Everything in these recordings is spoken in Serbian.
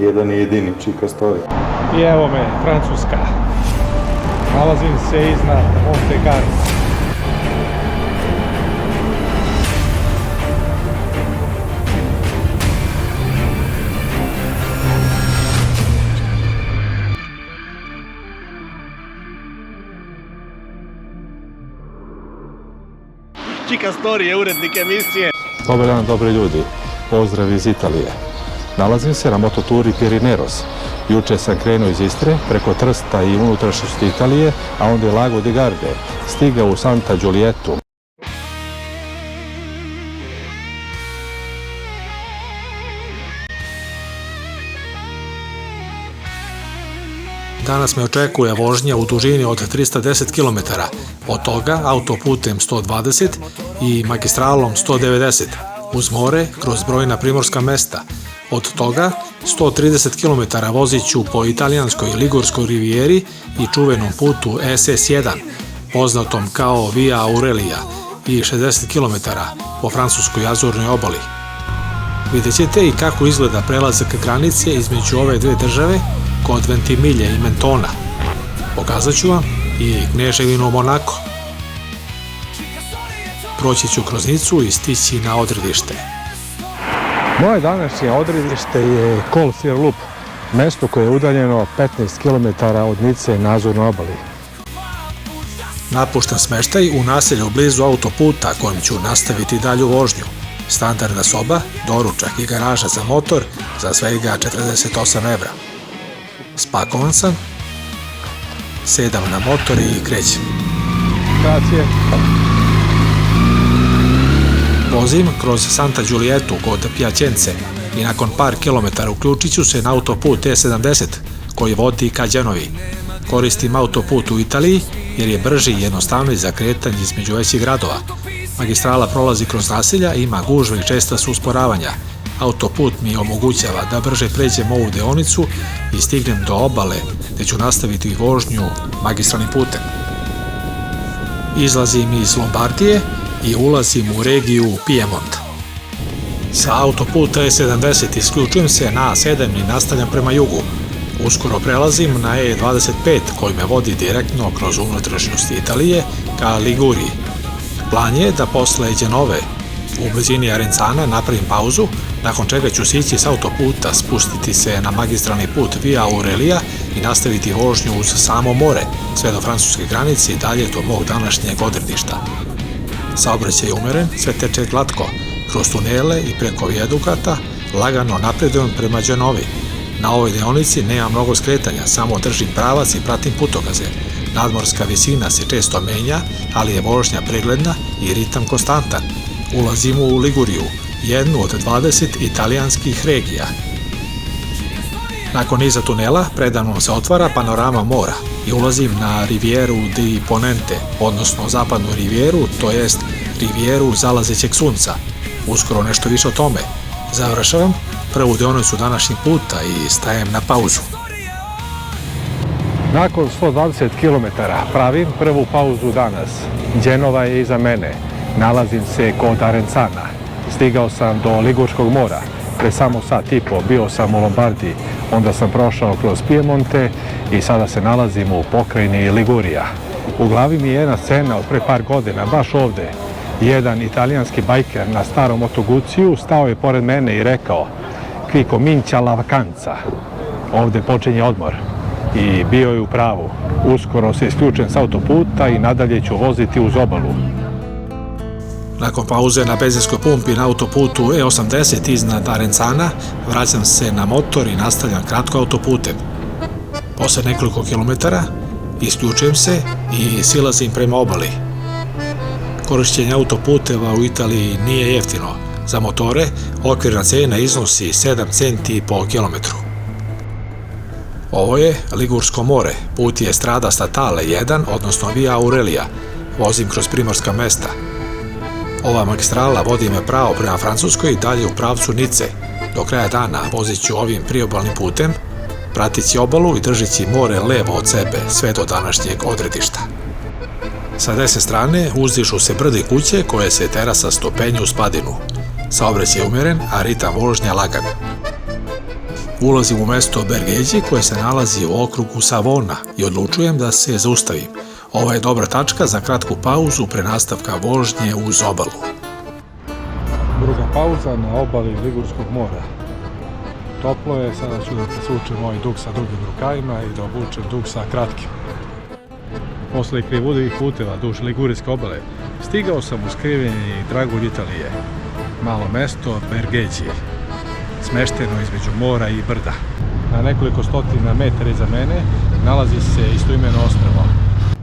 jedan i jedini Chica Story. I evo me, Francuska. Nalazim se iznad Monte Carlo. Chica Story je urednik emisije. Dobar dan, dobri ljudi. Pozdrav iz Italije. Nalazim se na mototuri Pirineos. Juče sam krenuo iz Istre, preko Trsta i unutrašnjosti Italije, a onda je Lago di Garde. Stigao u Santa Giuliettu. Danas me očekuje vožnja u dužini od 310 km, od toga autoputem 120 i magistralom 190, uz more kroz brojna primorska mesta. Od toga 130 km vozit ću po italijanskoj Ligurskoj rivijeri i čuvenom putu SS1, poznatom kao Via Aurelia, i 60 km po francuskoj Azurnoj obali. Vidjet ćete i kako izgleda prelazak granice između ove dve države kod Ventimilje i Mentona. Pokazat ću vam i Kneževinu Monako. Proći ću kroz Nicu i stići na odredište. Moje današnje odredište je Colfirloop, mesto koje je udaljeno 15 km od Nice na Azurnoj obali. Napuštam smeštaj u naselju blizu autoputa kojim ću nastaviti dalju vožnju. Standardna soba, doručak i garaža za motor za svega 48 evra. Spakovan sam, sedam na motor i krećem. Grazie. Vozim kroz Santa Giuliettu kod Piacence i nakon par kilometara uključit ću se na autoput E70 koji vodi ka Genovi. Koristim autoput u Italiji jer je brži i jednostavniji za kretanje između većih gradova. Magistrala prolazi kroz naselja, ima gužve i česta su usporavanja. Autoput mi omogućava da brže pređem ovu deonicu i stignem do obale, gde ću nastaviti vožnju magistralnim putem. Izlazim iz Lombardije i ulazim u regiju Piemont. Sa autoputa E70 isključujem se na A7 i nastavljam prema jugu. Uskoro prelazim na E25 koji me vodi direktno kroz unutrašnjost Italije ka Liguriji. Plan je da posle Genove u blizini Arenzana napravim pauzu, nakon čega ću sići s autoputa, spustiti se na magistralni put Via Aurelia i nastaviti vožnju uz samo more, sve do francuske granice i dalje do mog današnjeg odredišta. Saobraćaj je umeren, sve teče glatko, kroz tunele i preko vijadukata, lagano napredujem prema Genovi. Na ovoj deonici nema mnogo skretanja, samo držim pravac i pratim putokaze. Nadmorska visina se često menja, ali je vožnja pregledna i ritam konstantan. Ulazimo u Liguriju, jednu od 20 italijanskih regija. Nakon niza tunela, predano se otvara panorama mora i ulazim na Rivijeru di Ponente, odnosno zapadnu rivijeru, to jest rivijeru zalazećeg sunca. Uskoro nešto više o tome. Završavam prvu deonicu današnjeg puta i stajem na pauzu. Nakon 120 km pravim prvu pauzu danas. Genova je iza mene. Nalazim se kod Arenzana. Stigao sam do Ligurskog mora. Pre samo sat i po bio sam u Lombardiji. Onda sam prošao kroz Piemonte i sada se nalazim u pokrajini Ligurija. U glavi mi je jedna scena od pre par godina, baš ovde. Jedan italijanski bajker na starom Moto Guziju stao je pored mene i rekao: "Qui comincia la vacanza." Ovde počinje odmor. I bio je u pravu. Uskoro se isključujem s autoputa i nadalje ću voziti uz obalu. Nakon pauze na benzinskoj pumpi na autoputu E80 iznad Arenzana, vraćam se na motor i nastavljam kratko autoputem. Posle nekoliko kilometara isključujem se i silazim prema obali. Korišćenje autoputeva u Italiji nije jeftino. Za motore okvirna cena iznosi 7 centi po kilometru. Ovo je Ligursko more, put je Strada Statale 1, odnosno Via Aurelia. Vozim kroz primorska mesta. Ova magistrala vodi me pravo prema Francuskoj i dalje u pravcu Nice. Do kraja dana vozit ću ovim priobalnim putem, pratići obalu i držeći more levo od sebe, sve do današnjeg odredišta. Sa desne strane uzdižu se brde i kuće koje se terasa stopenju uz padinu. Saobraćaj je umeren, a ritam vožnja lagan. Ulazim u mesto Bergeđi koje se nalazi u okrugu Savona i odlučujem da se zaustavim. Ovo je dobra tačka za kratku pauzu pre nastavka vožnje uz obalu. Druga pauza na obali Ligurskog mora. Toplo je, sada ću da presvučem ovaj dug sa dugim rukavima i da obučem dug sa kratkim. Posle krivudivih puteva duž Ligurijske obale stigao sam u skriveni dragulj Italije. Malo mesto Bergeđi, smešteno između mora i brda. Na nekoliko stotina metara iza mene nalazi se istoimeno ostrvo.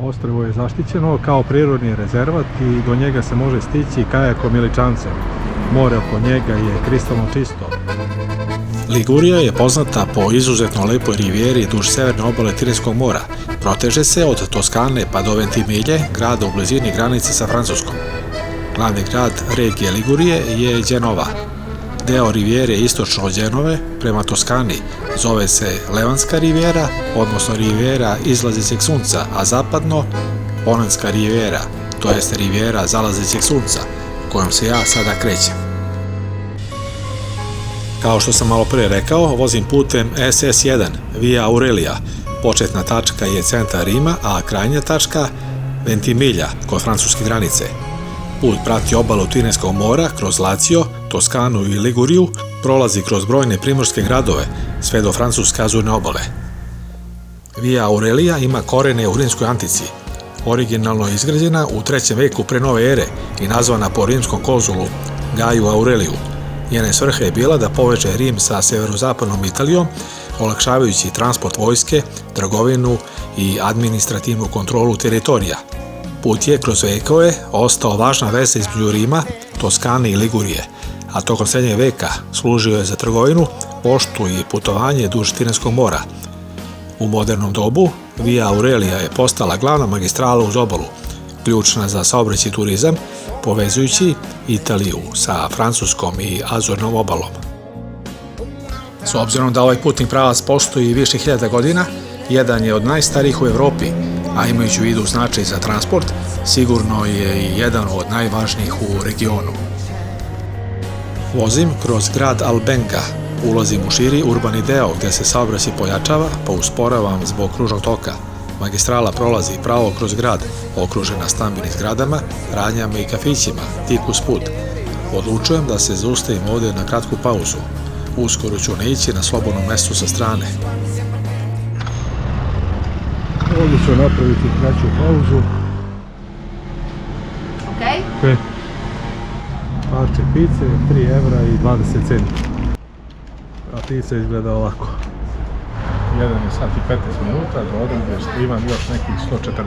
Ostrvo je zaštićeno kao prirodni rezervat i do njega se može stići kajakom ili čamcem. More oko njega je kristalno čisto. Ligurija je poznata po izuzetno lepoj rivijeri duž severne obale Tirenskog mora. Proteže se od Toskane pa do Ventimiglie, grada u blizini granice sa Francuskom. Glavni grad regije Ligurije je Genova. Deo rivijere istočno od Genove prema Toskani zove se Levanska rivijera, odnosno rivijera izlazećeg sunca, a zapadno Ponanska rivijera, to jest rivijera zalazećeg sunca, kojom se ja sada krećem. Kao što sam malo pre rekao, vozim putem SS1, Via Aurelia. Početna tačka je centar Rima, a krajnja tačka Ventimiglia, kod francuske granice. Put prati obalu Tirenskog mora kroz Lazio, Toskanu i Liguriju, prolazi kroz brojne primorske gradove, sve do francuske azurne obale. Via Aurelia ima korene u rimskoj antici. Originalno je izgrađena u 3. veku pre nove ere i nazvana po rimskom konzulu Gaju Aureliju. Njene svrha je bila da poveže Rim sa severozapadnom Italijom, olakšavajući transport vojske, trgovinu i administrativnu kontrolu teritorija. Put je kroz vekove ostao važna veza između Rima, Toskane i Ligurije, a tokom srednjeg veka služio je za trgovinu, poštu i putovanje duž Tirenskog mora. U modernom dobu Via Aurelia je postala glavna magistrala uz obalu, ključna za saobraćaj i turizam, povezujući Italiju sa Francuskom i Azurnom obalom. S obzirom da ovaj putni pravac postoji više hiljada godina, jedan je od najstarijih u Evropi, a imajući u vidu značaj za transport, sigurno je i jedan od najvažnijih u regionu. Vozim kroz grad Albenga, ulazim u širi urbani deo gde se saobraćaj pojačava, pa usporavam zbog kružnog toka. Magistrala prolazi pravo kroz grad, okružena stambenim zgradama, radnjama i kafićima, tik uz put. Odlučujem da se zaustavim ovde na kratku pauzu. Uskoro ću naići na slobodnom mestu sa strane. Ovdje ću napraviti kraću pauzu. Ok. Parče pice, 3 evra i 20 centi. A pizza izgleda ovako. 1 sat i 15 minuta, do odredišta imam još nekih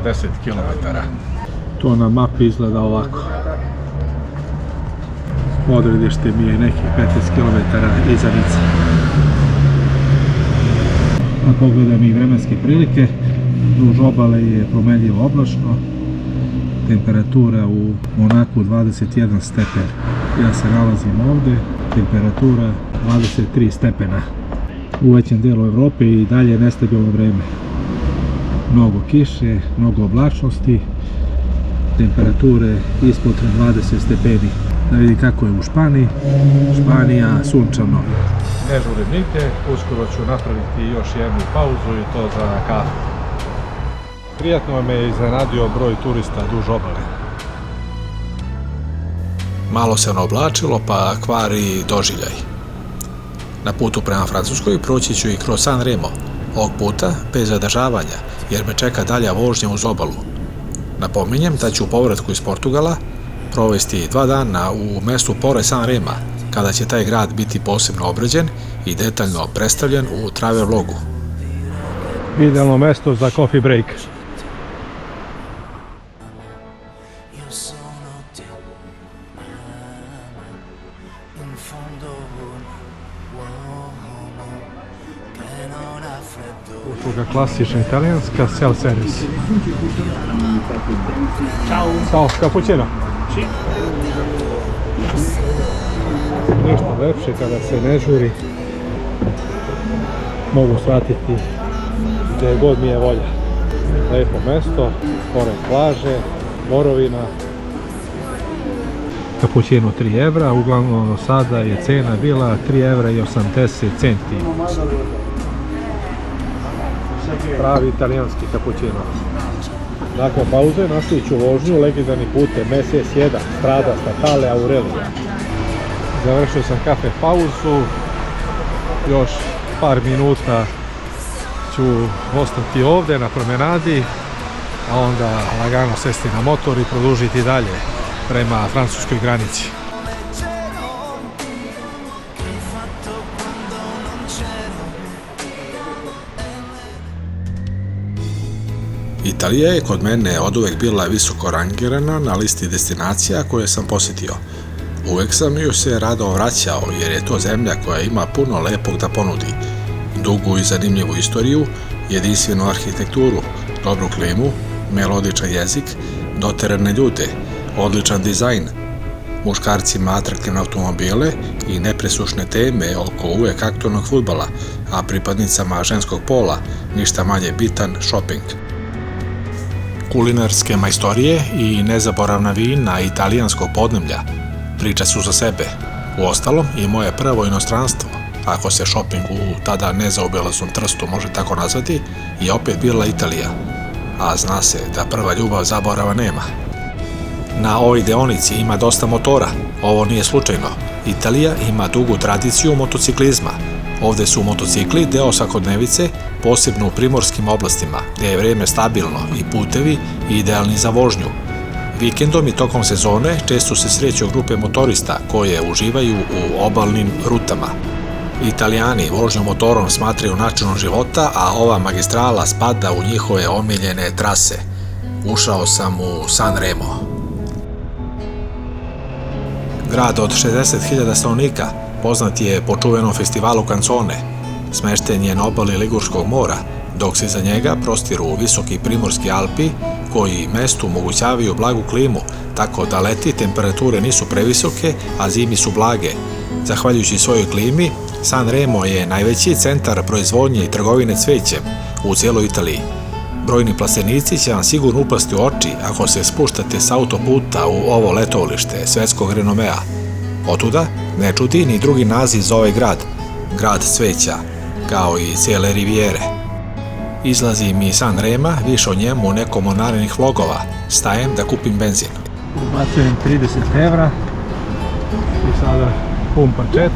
140 km. To na mapi izgleda ovako. Odredište mi je nekih 15 km iza Nice. A pogledam i vremenske prilike. Duž obale je promenljivo oblačno. Temperatura u Monaku 21 stepen. Ja se nalazim ovde. Temperatura 23 stepena. U većem delu Evrope i dalje nestabilno vreme. Mnogo kiše, mnogo oblačnosti, temperature ispod 20 stepeni. Da vidi kako je u Španiji. Španija sunčano. Ne žurim nigde, uskoro ću napraviti još jednu pauzu i to za kafu. Prijatno me je iznenadio broj turista duž obale. Malo se ono oblačilo pa kvari doživljaj. Na putu prema Francuskoj proći ću i kroz San Remo, ovog puta bez zadržavanja, jer me čeka dalja vožnja uz obalu. Napominjem da ću u povratku iz Portugala provesti 2 dana u mestu pored San Rema, kada će taj grad biti posebno obrađen i detaljno predstavljen u travel vlogu. Idealno mesto za coffee break. Usluga klasična italijanska, self-service. Ciao, cappuccino. Ništa lepše kada se ne žuri. Mogu shvatiti gdje god mi je volja. Lepo mesto, pored plaže, borovina. Kapućino 3 evra, uglavnom sada je cena bila 3 evra i 80 centi. Pravi italijanski kapućino. Nakon pauze nastavit ću vožnju legendarni putem SS1 Strada Statale Aurelia. Završio sam kafe pauzu, još par minuta ću ostati ovdje na promenadi, a onda lagano sesti na motor i produžiti dalje prema francuskoj granici. Italija je kod mene oduvek bila visoko rangirana na listi destinacija koje sam posjetio. Uvek sam ju se rado vraćao jer je to zemlja koja ima puno lepog da ponudi. Dugu i zanimljivu istoriju, jedinstvenu arhitekturu, dobru klimu, melodičan jezik, doterane ljude, odličan dizajn, muškarcima atraktivne automobile i nepresušne teme oko uvek aktualnog fudbala, a pripadnicama ženskog pola ništa manje bitan shopping. Kulinarske majstorije i nezaboravna vina italijanskog podneblja priča su za sebe. Uostalom i moje prvo inostranstvo, ako se shopping u tada nezaobilaznom Trstu može tako nazvati, je opet bila Italija. A zna se da prva ljubav zaborava nema. Na ovoj deonici ima dosta motora, ovo nije slučajno. Italija ima dugu tradiciju motociklizma. Ovde su motocikli deo svakodnevice, posebno u primorskim oblastima, gde je vreme stabilno i putevi idealni za vožnju. Vikendom i tokom sezone često se sreću grupe motorista koje uživaju u obalnim rutama. Italijani vožnju motorom smatraju načinom života, a ova magistrala spada u njihove omiljene trase. Ušao sam u Sanremo. Grad od 60.000 stanovnika poznat je po čuvenom festivalu kancone. Smešten je na obali Ligurskog mora, dok se za njega prostiru visoki primorski Alpi, koji mestu omogućavaju blagu klimu, tako da leti temperature nisu previsoke, a zimi su blage. Zahvaljujući svojoj klimi, Sanremo je najveći centar proizvodnje i trgovine cvećem u cijeloj Italiji. Brojni plastenici će vam sigurno upasti u oči ako se spuštate s autoputa u ovo letovalište svetskog renomea. Otuda ne čudi ni drugi naziv za ovaj grad, grad cveća, kao i cijele rivijere. Izlazim iz Sanrema, više o njemu u nekom od narednih vlogova. Stajem da kupim benzin. Ubacujem 30 evra i sada pumpa 4.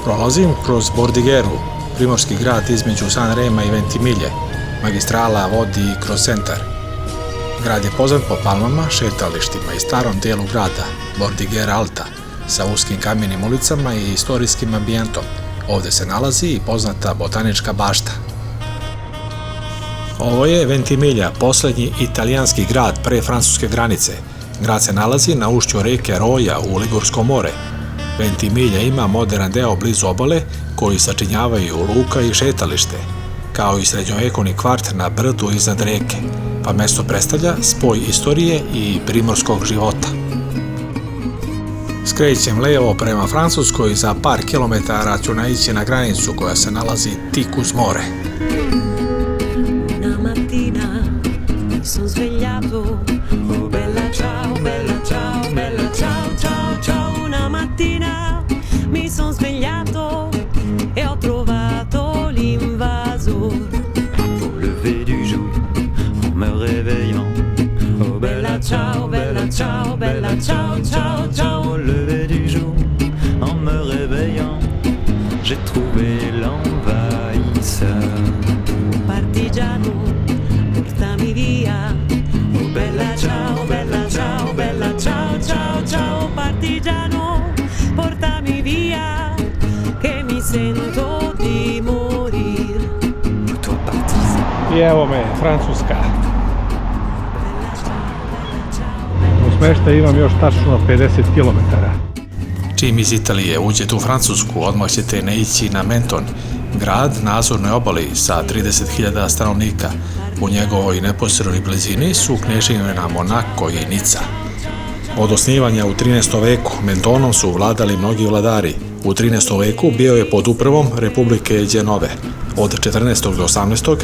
Prolazim kroz Bordigheru, primorski grad između Sanrema i Ventimiglie. Magistrala vodi kroz centar. Grad je poznat po palmama, šetalištima i starom dijelu grada, Bordighera Alta, sa uskim kamenim ulicama i istorijskim ambijentom. Ovde se nalazi i poznata botanička bašta. Ovo je Ventimiglia, poslednji italijanski grad pre francuske granice. Grad se nalazi na ušću reke Roja u Ligursko more. Ventimiglia ima modern deo blizu obale koji sačinjavaju luka i šetalište, kao i srednjovekovni kvart na brdu iznad reke, pa mesto predstavlja spoj istorije i primorskog života. Skrećem levo prema Francuskoj i za par kilometara ću naići na granicu koja se nalazi tik uz more. Una mattina mi son svegliato, oh bella ciao, bella ciao, bella ciao, ciao, ciao. Una mattina mi son svegliato e ho trovato l'invasor. Au lever du jour, en me réveillant, oh bella ciao, bella ciao, bella ciao, ciao, ciao. Au lever du jour, en me réveillant, j'ai trouvé l'envahisseur. Partigiano, portami via, oh bella ciao, bella ciao, bella ciao, ciao, ciao. Partigiano, portami via, che mi sento di morir. Toi partisan. I evo me, Francuska. U smještaj imam još tačno 50 km. Čim iz Italije uđete u Francusku, odmah ćete naići na Menton, grad na Azurnoj obali sa 30.000 stanovnika. U njegovoj neposrednoj blizini su kneževina Monako i Nica. Od osnivanja u 13. veku Mentonom su vladali mnogi vladari, U 13. veku bio je pod upravom Republike Đenove. Od 14. do 18.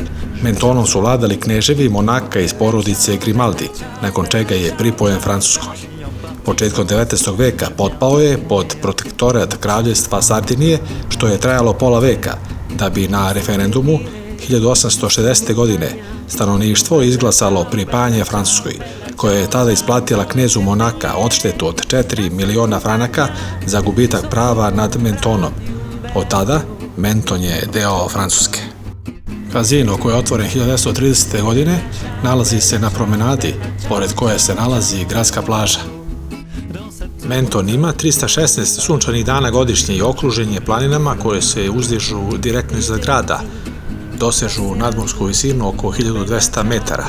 Mentonom su vladali knježevi Monaka iz porodice Grimaldi, nakon čega je pripojen Francuskoj. Početkom 19. veka potpao je pod protektorat kraljevstva Sardinije, što je trajalo pola veka, da bi na referendumu 1860. godine stanovništvo izglasalo pripajanje Francuskoj, koja je tada isplatila knezu Monaka odštetu od 4 miliona franaka za gubitak prava nad Mentonom. Od tada Menton je deo Francuske. Kazino, koji je otvoren 1930. godine, nalazi se na promenadi, pored koje se nalazi gradska plaža. Menton ima 316 sunčanih dana godišnje i okružen je planinama koje se uzdižu direktno iznad grada, dosežu nadmorsku visinu oko 1200 metara.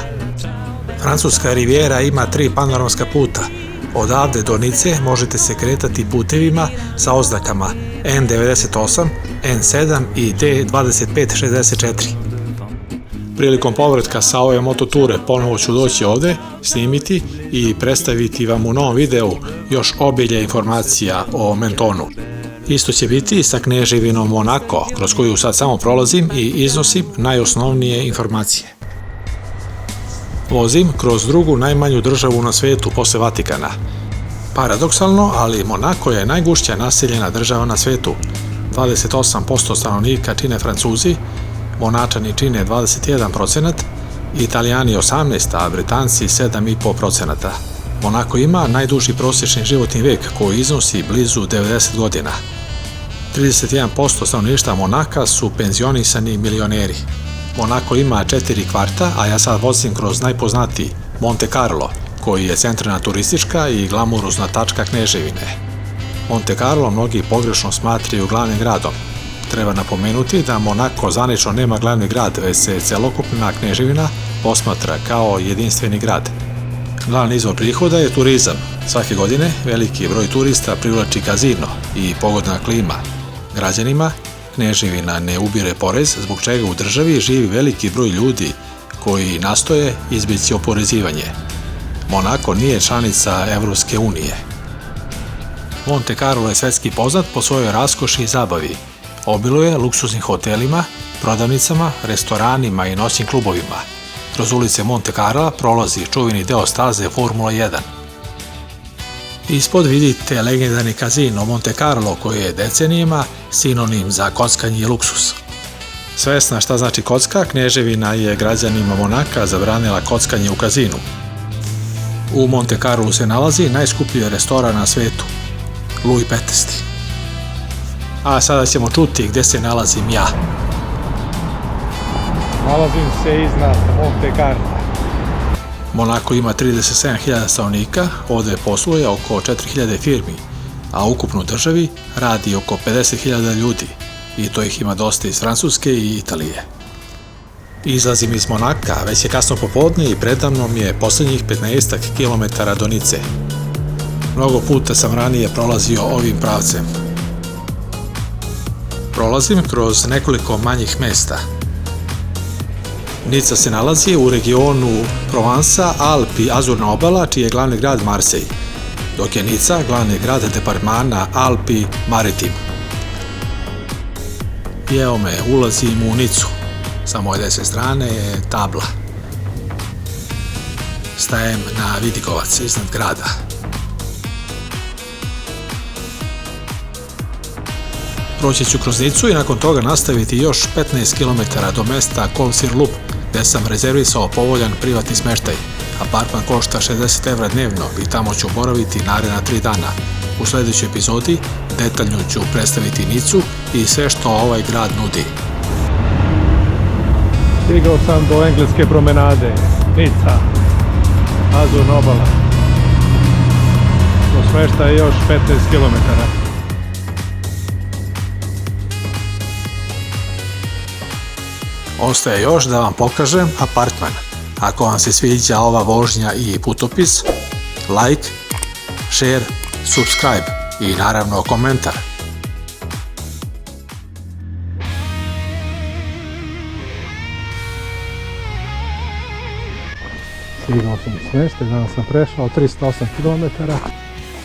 Francuska rivijera ima 3 panoramska puta. Odavde do Nice možete se kretati putevima sa oznakama N98, N7 i D2564. Prilikom povratka sa ove mototure ponovo ću doći ovde, snimiti i predstaviti vam u novom videu još obilje informacija o Mentonu. Isto će biti sa kneževinom Monako, kroz koju sad samo prolazim i iznosim najosnovnije informacije. Vozim kroz drugu najmanju državu na svetu posle Vatikana. Paradoksalno, ali Monako je najgušća naseljena država na svetu. 28% stanovnika čine Francuzi, Monačani čine 21%, Italijani 18%, a Britanci 7,5%. Monako ima najduži prosječni životni vek koji iznosi blizu 90 godina. 31% stanovništva Monaka su penzionisani milioneri. Monako ima 4 kvarta, a ja sad vozim kroz najpoznatiji Monte Carlo, koji je centralna turistička i glamurozna tačka kneževine. Monte Carlo mnogi pogrešno smatraju glavnim gradom. Treba napomenuti da Monako zvanično nema glavni grad, već se celokupna kneževina posmatra kao jedinstveni grad. Glavni izvor prihoda je turizam. Svake godine veliki broj turista privlači kazino i pogodna klima. Građanima kneževina ne ubire porez, zbog čega u državi živi veliki broj ljudi koji nastoje izbjeći oporezivanje. Monako nije članica Evropske unije. Monte Carlo je svetski poznat po svojoj raskoši i zabavi. Obiluje luksuznim hotelima, prodavnicama, restoranima i noćnim klubovima. Kroz ulice Monte Carla prolazi čuveni deo staze Formula 1. Ispod vidite legendarni kazino Monte Carlo koji je decenijima sinonim za kockanje i luksus. Svesna šta znači kocka, kneževina je građanima Monaka zabranila kockanje u kazinu. U Monte Carlu se nalazi najskuplji restoran na svetu, Louis XV. A sada ćemo čuti gde se nalazim ja. Nalazim se iznad Monte Carla. Monako ima 37.000 stanovnika, ovde posluje oko 4.000 firmi, a ukupno u državi radi oko 50.000 ljudi, i to ih ima dosta iz Francuske i Italije. Izlazim iz Monaka, već je kasno popodne i predamnom je poslednjih 15 km do Nice. Mnogo puta sam ranije prolazio ovim pravcem. Prolazim kroz nekoliko manjih mesta. Nica se nalazi u regionu Provansa, Alpi, Azurna obala, čiji je glavni grad Marsej, dok je Nica glavni grad departmana Alpi Maritim. I evo me, ulazim u Nicu. Sa moje desne strane je tabla. Stajem na vidigovac iznad grada. Proći ću kroz Nicu i nakon toga nastaviti još 15 km do mesta Col-sur-Loup, gde sam rezervisao povoljan privatni smeštaj. Apartman košta 60 € dnevno i tamo ću boraviti naredna 3 dana. U sledećoj epizodi detaljno ću predstaviti Nicu i sve što ovaj grad nudi. Stigao sam do engleske promenade, Nica, Azurna obala. Do smeštaja još 15 km. Ostaje još da vam pokažem apartman. Ako vam se sviđa ova vožnja i putopis, like, share, subscribe i naravno komentar. Stigao sam do smeštaja, danas sam prešao 308 km.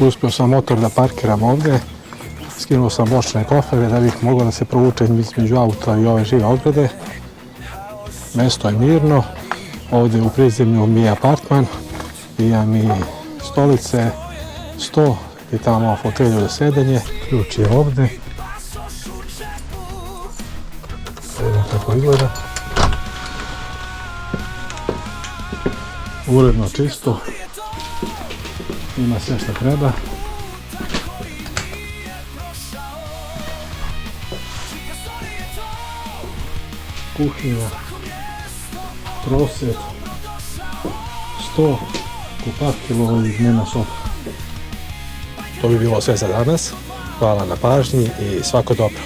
Uspio sam motor da parkiram ovde Skinuo sam bočne kofere da bih mogao da se provučem između auta i ove žive ograde. Mesto je mirno. Ovdje u prizemlju mi je apartman. Imam i stolice, sto i tamo fotelju za sedenje. Ključ je ovdje. Evo kako izgleda. Uredno čisto. Ima sve što treba. Kuhinja, prosjed, sto, kupatilo i dnevna soba. To bi bilo sve za danas. Hvala na pažnji i svako dobro.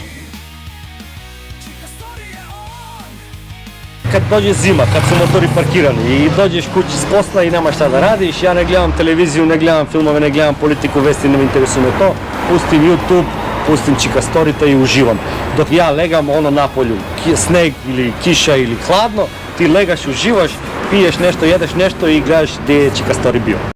Kad dođe zima, kad su motori parkirani i dođeš kući s posla i nema šta da radiš, ja ne gledam televiziju, ne gledam filmove, ne gledam politiku, vesti, ne me interesuje me to. Pustim YouTube, pustim Čika Storita i uživam. Dok ja legam ono napolju, sneg ili kiša ili hladno, ti legaš, uživaš, piješ nešto, jedeš nešto i gledaš gdje je Čika Story bio.